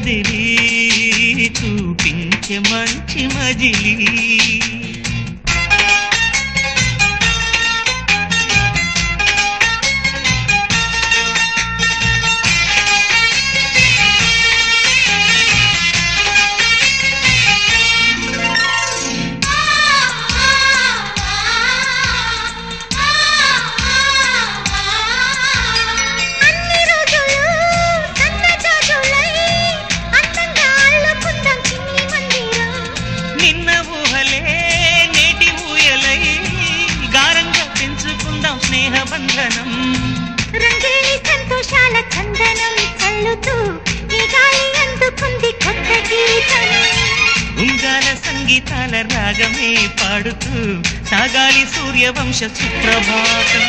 కదిలి చూపించే మంచి మజిలీ స్నేహబంధనం రంగేలి సంతోషాల చందనం చల్లుతూ ఈ గాలి అందుకుంది కొత్త గీతం ఉంగాల సంగీతాల రాగమే పాడుతూ సాగాలి సూర్యవంశ సుప్రభాతం